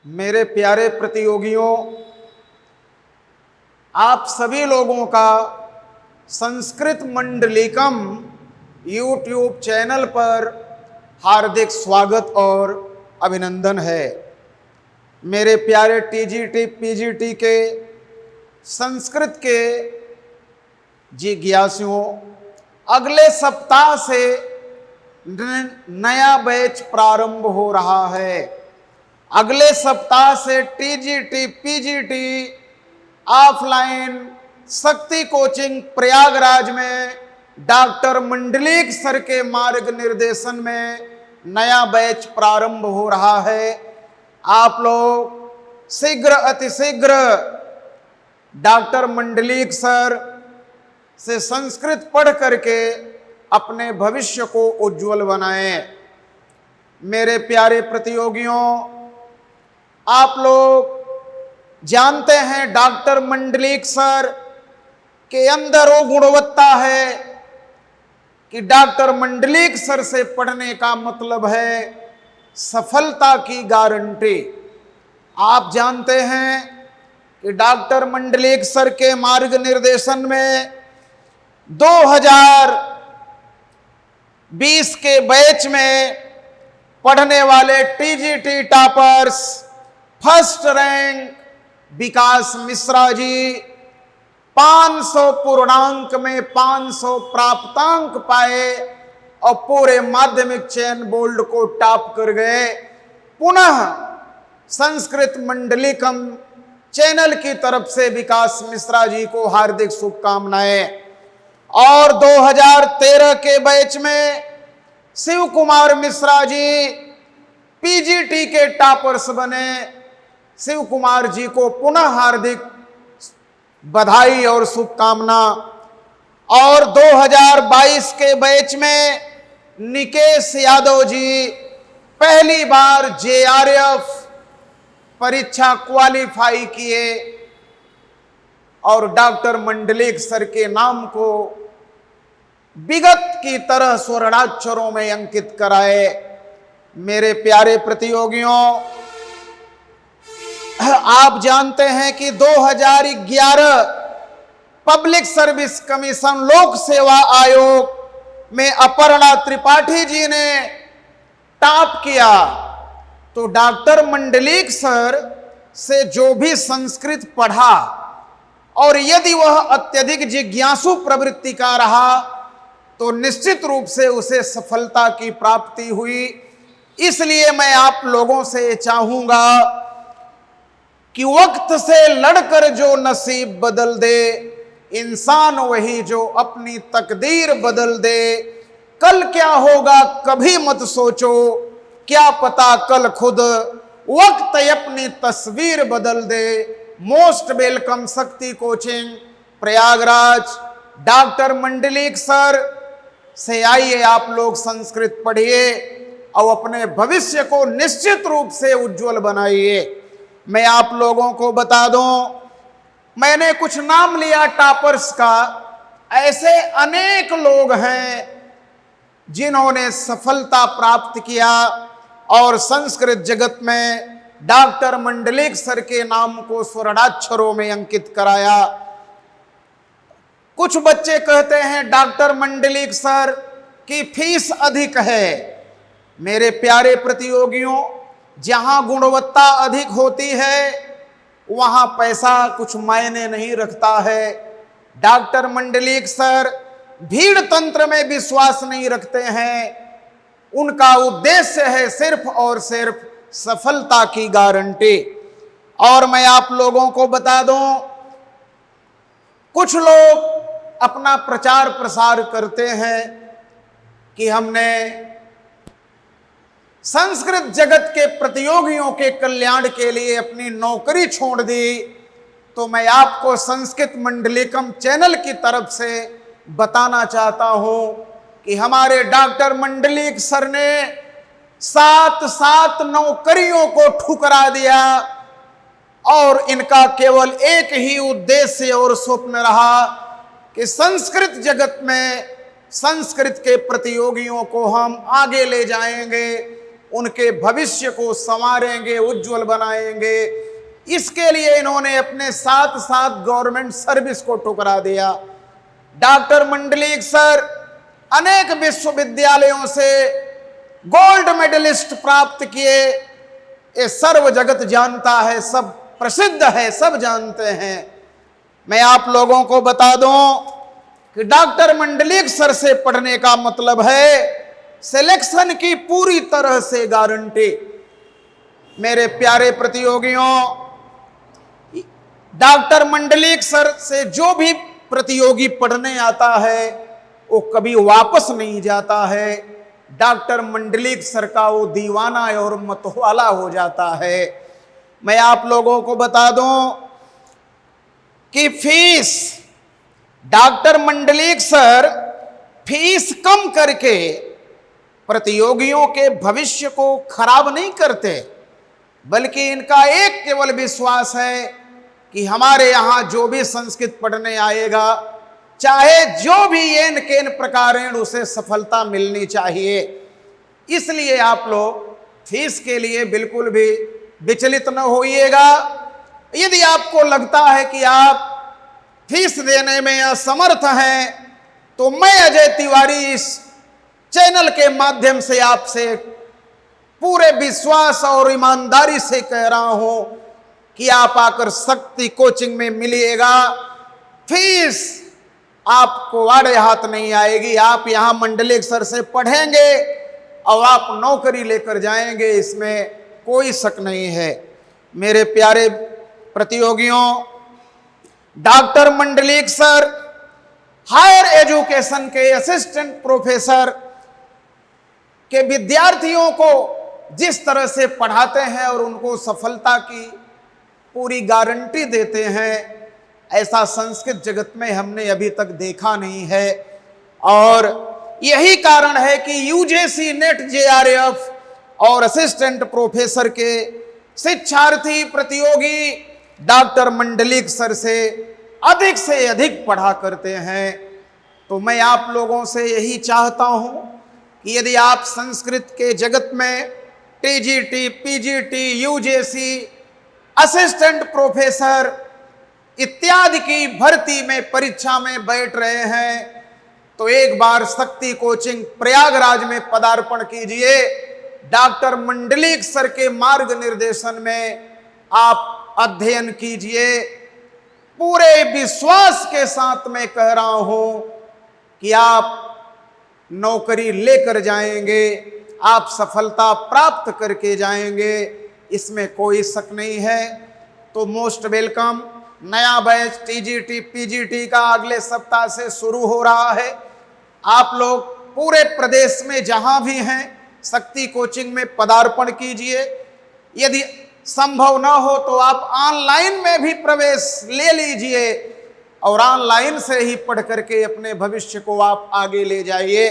मेरे प्यारे प्रतियोगियों, आप सभी लोगों का संस्कृत मंडलीकम यूट्यूब चैनल पर हार्दिक स्वागत और अभिनंदन है। मेरे प्यारे टीजीटी पीजीटी के संस्कृत के जिज्ञासुओं, अगले सप्ताह से नया बैच प्रारंभ हो रहा है। अगले सप्ताह से टीजीटी पीजीटी ऑफलाइन शक्ति कोचिंग प्रयागराज में डॉक्टर मंडलीक सर के मार्ग निर्देशन में नया बैच प्रारंभ हो रहा है। आप लोग शीघ्र अतिशीघ्र डॉक्टर मंडलीक सर से संस्कृत पढ़ करके अपने भविष्य को उज्जवल बनाएं। मेरे प्यारे प्रतियोगियों, आप लोग जानते हैं डॉक्टर मंडलीक सर के अंदर वो गुणवत्ता है कि डॉक्टर मंडलीक सर से पढ़ने का मतलब है सफलता की गारंटी। आप जानते हैं कि डॉक्टर मंडलीक सर के मार्ग निर्देशन में 2020 के बैच में पढ़ने वाले टीजीटी टॉपर्स फर्स्ट रैंक विकास मिश्रा जी 500 पूर्णांक में 500 प्राप्तांक पाए और पूरे माध्यमिक चयन बोर्ड को टॉप कर गए। पुनः संस्कृत मंडलीकम चैनल की तरफ से विकास मिश्रा जी को हार्दिक शुभकामनाएं। और 2013 के बैच में शिव कुमार मिश्रा जी पीजीटी के टॉपर्स बने। शिव कुमार जी को पुनः हार्दिक बधाई और शुभकामना। और 2022 के बैच में निकेश यादव जी पहली बार जेआरएफ परीक्षा क्वालिफाई किए और डॉक्टर मंडलीक सर के नाम को विगत की तरह स्वर्णाक्षरों में अंकित कराए। मेरे प्यारे प्रतियोगियों, आप जानते हैं कि 2011 पब्लिक सर्विस कमीशन लोक सेवा आयोग में अपर्णा त्रिपाठी जी ने टॉप किया। तो डॉक्टर मंडलीक सर से जो भी संस्कृत पढ़ा और यदि वह अत्यधिक जिज्ञासु प्रवृत्ति का रहा तो निश्चित रूप से उसे सफलता की प्राप्ति हुई। इसलिए मैं आप लोगों से चाहूंगा कि वक्त से लड़कर जो नसीब बदल दे, इंसान वही जो अपनी तकदीर बदल दे। कल क्या होगा कभी मत सोचो, क्या पता कल खुद वक्त अपनी तस्वीर बदल दे। मोस्ट वेलकम शक्ति कोचिंग प्रयागराज। डॉक्टर मंडलीक सर से आइए आप लोग संस्कृत पढ़िए और अपने भविष्य को निश्चित रूप से उज्जवल बनाइए। मैं आप लोगों को बता दूं, मैंने कुछ नाम लिया टॉपर्स का, ऐसे अनेक लोग हैं जिन्होंने सफलता प्राप्त किया और संस्कृत जगत में डॉक्टर मंडलीक सर के नाम को स्वर्णाक्षरों में अंकित कराया। कुछ बच्चे कहते हैं डॉक्टर मंडलीक सर की फीस अधिक है। मेरे प्यारे प्रतियोगियों, जहां गुणवत्ता अधिक होती है वहां पैसा कुछ मायने नहीं रखता है। डॉक्टर मंडलीक सर भीड़ तंत्र में विश्वास नहीं रखते हैं। उनका उद्देश्य है सिर्फ और सिर्फ सफलता की गारंटी। और मैं आप लोगों को बता दूं, कुछ लोग अपना प्रचार प्रसार करते हैं कि हमने संस्कृत जगत के प्रतियोगियों के कल्याण के लिए अपनी नौकरी छोड़ दी। तो मैं आपको संस्कृत मंडलीकम चैनल की तरफ से बताना चाहता हूं कि हमारे डॉक्टर मंडलीक सर ने 7 नौकरियों को ठुकरा दिया और इनका केवल एक ही उद्देश्य और स्वप्न रहा कि संस्कृत जगत में संस्कृत के प्रतियोगियों को हम आगे ले जाएंगे। उनके भविष्य को संवारेंगे, उज्जवल बनाएंगे। इसके लिए इन्होंने अपने साथ साथ गवर्नमेंट सर्विस को ठुकरा दिया। डॉक्टर मंडलिक सर अनेक विश्वविद्यालयों से गोल्ड मेडलिस्ट प्राप्त किए। ये सर्व जगत जानता है, सब प्रसिद्ध है, सब जानते हैं। मैं आप लोगों को बता दूं कि डॉक्टर मंडलिक सर से पढ़ने का मतलब है सिलेक्शन की पूरी तरह से गारंटी। मेरे प्यारे प्रतियोगियों, डॉक्टर मंडलिक सर से जो भी प्रतियोगी पढ़ने आता है वो कभी वापस नहीं जाता है। डॉक्टर मंडलिक सर का वो दीवाना और मतवाला हो जाता है। मैं आप लोगों को बता दूं कि fees, doctor Mandlik sir fees कम करके प्रतियोगियों के भविष्य को खराब नहीं करते, बल्कि इनका एक केवल विश्वास है कि हमारे यहां जो भी संस्कृत पढ़ने आएगा, चाहे जो भी येन केन प्रकारेण उसे सफलता मिलनी चाहिए। इसलिए आप लोग फीस के लिए बिल्कुल भी विचलित न होइएगा। यदि आपको लगता है कि आप फीस देने में असमर्थ हैं, तो मैं अजय तिवारी इस चैनल के माध्यम से आपसे पूरे विश्वास और ईमानदारी से कह रहा हूं कि आप आकर शक्ति कोचिंग में मिलिएगा। फीस आपको आड़े हाथ नहीं आएगी। आप यहां मंडलिक सर से पढ़ेंगे और आप नौकरी लेकर जाएंगे, इसमें कोई शक नहीं है। मेरे प्यारे प्रतियोगियों, doctor Mandlik sir higher education के असिस्टेंट प्रोफेसर के विद्यार्थियों को जिस तरह से पढ़ाते हैं और उनको सफलता की पूरी गारंटी देते हैं, ऐसा संस्कृत जगत में हमने अभी तक देखा नहीं है। और यही कारण है कि यूजीसी नेट जेआरएफ और असिस्टेंट प्रोफेसर के शिक्षार्थी प्रतियोगी डॉक्टर मंडलिक सर से अधिक पढ़ा करते हैं। तो मैं आप लोगों से यही चाहता हूं कि यदि आप संस्कृत के जगत में TGT, PGT, UGC, assistant professor इत्यादि की भर्ती में परीक्षा में बैठ रहे हैं, तो एक बार शक्ति कोचिंग प्रयागराज में पदार्पण कीजिए। डॉक्टर मंडलिक सर के मार्ग निर्देशन में आप अध्ययन कीजिए। पूरे विश्वास के साथ मैं कह रहा हूं कि आप नौकरी लेकर जाएंगे, आप सफलता प्राप्त करके जाएंगे, इसमें कोई शक नहीं है। तो मोस्ट वेलकम। नया बैच टीजीटी, पीजीटी का अगले सप्ताह से शुरू हो रहा है। आप लोग पूरे प्रदेश में जहां भी हैं शक्ति कोचिंग में पदार्पण कीजिए। यदि संभव ना हो तो आप ऑनलाइन में भी प्रवेश ले लीजिए और ऑनलाइन से ही पढ़ करके अपने भविष्य को आप आगे ले जाइए।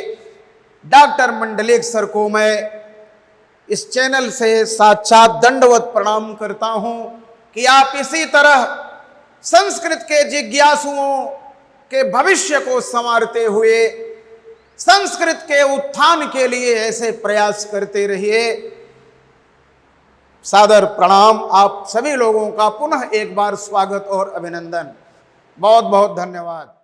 डॉक्टर मंडलिक सर को मैं इस चैनल से साक्षात दंडवत प्रणाम करता हूं कि आप इसी तरह संस्कृत के जिज्ञासुओं के भविष्य को संवारते हुए संस्कृत के उत्थान के लिए ऐसे प्रयास करते रहिए। सादर प्रणाम। आप सभी लोगों का पुनः एक बार स्वागत और अभिनंदन। बहुत बहुत धन्यवाद।